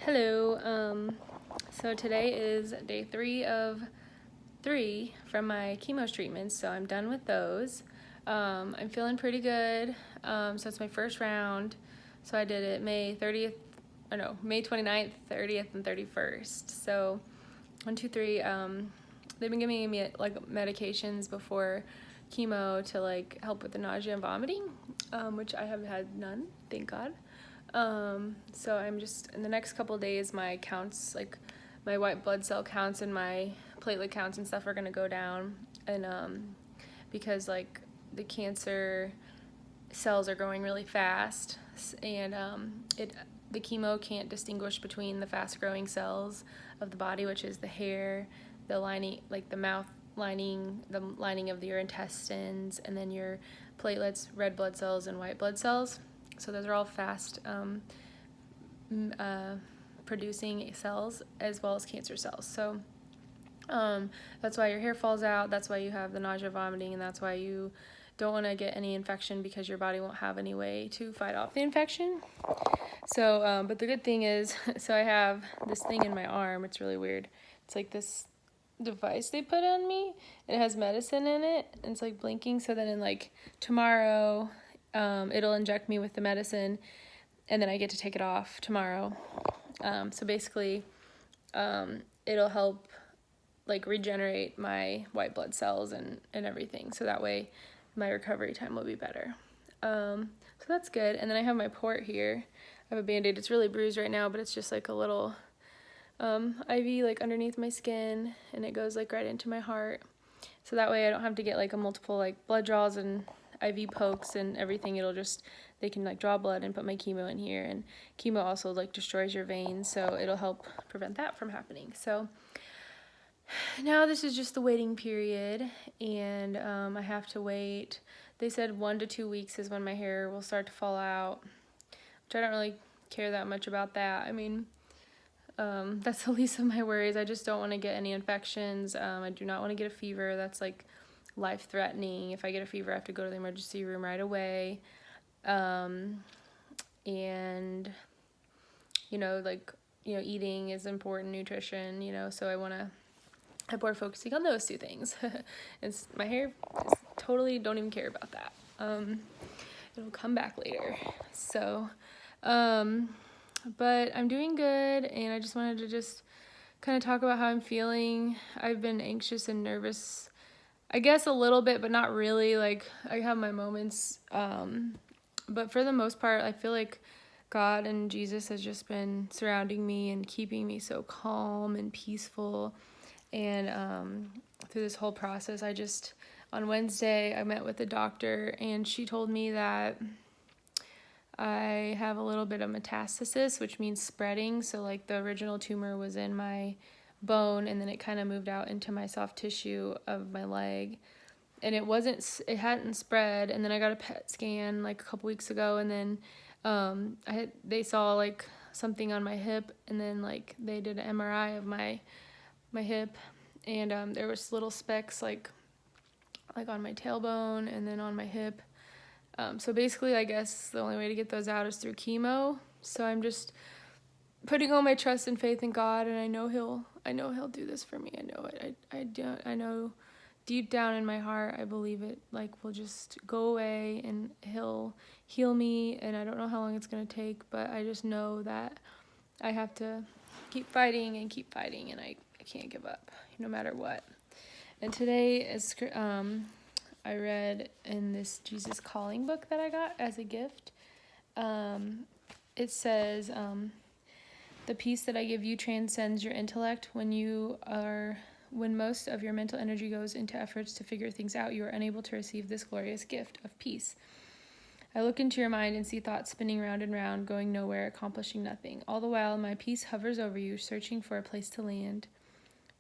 Hello. So today is day 3 of 3 from my chemo treatments, so I'm done with those. I'm feeling pretty good. So it's my first round. So I did it May 30th, or no, May 29th, 30th, and 31st. So 1, 2, 3. They've been giving me like medications before chemo to like help with the nausea and vomiting, which I have had none, thank God. So I'm just, in the next couple of days, my counts, like my white blood cell counts and my platelet counts and stuff are going to go down. And, because like the cancer cells are growing really fast, and, the chemo can't distinguish between the fast growing cells of the body, which is the hair, the lining, like the mouth lining, the lining of your intestines, and then your platelets, red blood cells, and white blood cells. So those are all fast producing cells as well as cancer cells. So that's why your hair falls out, that's why you have the nausea, vomiting, and that's why you don't want to get any infection, because your body won't have any way to fight off the infection. So, but the good thing is, so I have this thing in my arm. It's really weird. It's like this device they put on me. It has medicine in it, and it's like blinking. So then in like tomorrow, it'll inject me with the medicine, and then I get to take it off tomorrow. So basically, it'll help like regenerate my white blood cells and everything. So that way my recovery time will be better. So that's good. And then I have my port here. I have a Band-Aid. It's really bruised right now, but it's just like a little IV like underneath my skin, and it goes like right into my heart. So that way I don't have to get like a multiple like blood draws and IV pokes and everything. It'll just, they can like draw blood and put my chemo in here, and chemo also like destroys your veins, so it'll help prevent that from happening. So now this is just the waiting period, and I have to wait. They said 1 to 2 weeks is when my hair will start to fall out, which I don't really care that much about that. I mean, that's the least of my worries. I just don't want to get any infections. I do not want to get a fever. That's like life-threatening. If I get a fever, I have to go to the emergency room right away. And eating is important, nutrition, so I want to have more focusing on those two things. And my hair is totally don't even care about that. It'll come back later. So, but I'm doing good, and I just wanted to just kind of talk about how I'm feeling. I've been anxious and nervous, I guess a little bit, but not really. Like, I have my moments, but for the most part, I feel like God and Jesus has just been surrounding me and keeping me so calm and peaceful. And through this whole process, on Wednesday, I met with the doctor, and she told me that I have a little bit of metastasis, which means spreading. So like the original tumor was in my bone, and then it kind of moved out into my soft tissue of my leg, and it hadn't spread. And then I got a PET scan like a couple weeks ago, and then they saw like something on my hip, and then like they did an MRI of my hip, and there was little specks like on my tailbone and then on my hip. So basically, I guess the only way to get those out is through chemo. So I'm just putting all my trust and faith in God, and I know He'll do this for me. I know it. I know deep down in my heart, I believe it like will just go away, and He'll heal me. And I don't know how long it's gonna take, but I just know that I have to keep fighting, and I can't give up no matter what. And today is I read in this Jesus Calling book that I got as a gift. It says, the peace that I give you transcends your intellect. When most of your mental energy goes into efforts to figure things out, you are unable to receive this glorious gift of peace. I look into your mind and see thoughts spinning round and round, going nowhere, accomplishing nothing. All the while, my peace hovers over you, searching for a place to land.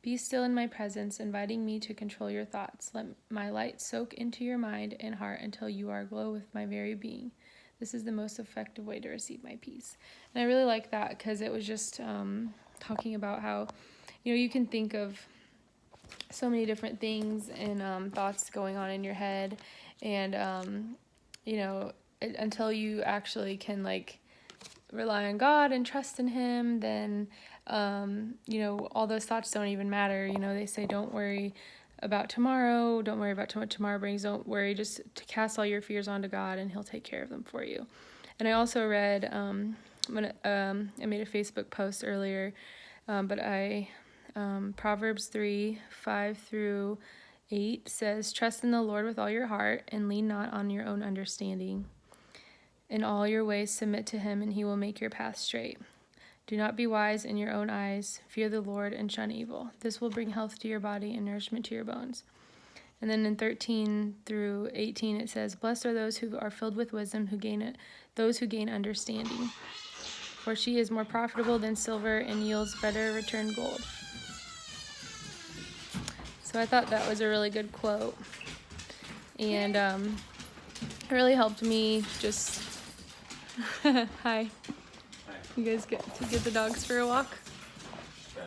Be still in my presence, inviting me to control your thoughts. Let my light soak into your mind and heart until you are aglow with my very being. This is the most effective way to receive my peace. And I really like that, because it was just talking about how, you can think of so many different things and thoughts going on in your head, and until you actually can like rely on God and trust in Him, then, all those thoughts don't even matter. They say, don't worry about tomorrow. Don't worry about what tomorrow brings. Don't worry. Just to cast all your fears onto God, and He'll take care of them for you. And I also read, I made a Facebook post earlier, Proverbs 3:5-8 says, trust in the Lord with all your heart and lean not on your own understanding. In all your ways submit to Him, and He will make your path straight. Do not be wise in your own eyes. Fear the Lord and shun evil. This will bring health to your body and nourishment to your bones. And then in 13-18 it says, blessed are those who are filled with wisdom, those who gain understanding. For she is more profitable than silver and yields better return gold. So I thought that was a really good quote. And it really helped me just... Hi. Hi. You guys get to get the dogs for a walk? Good.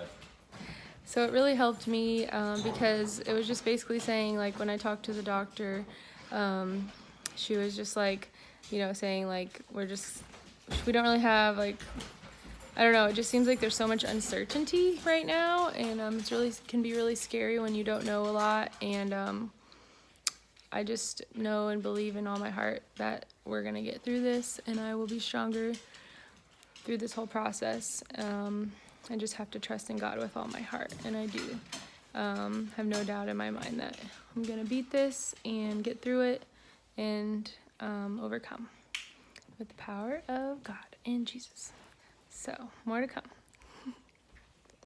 So it really helped me because it was just basically saying, like, when I talked to the doctor, she was just like, saying like, we don't really have, like, I don't know, it just seems like there's so much uncertainty right now, and can be really scary when you don't know a lot, and I just know and believe in all my heart that we're gonna get through this, and I will be stronger through this whole process. I just have to trust in God with all my heart, and I do. Have no doubt in my mind that I'm gonna beat this and get through it and overcome with the power of God and Jesus. So, more to come.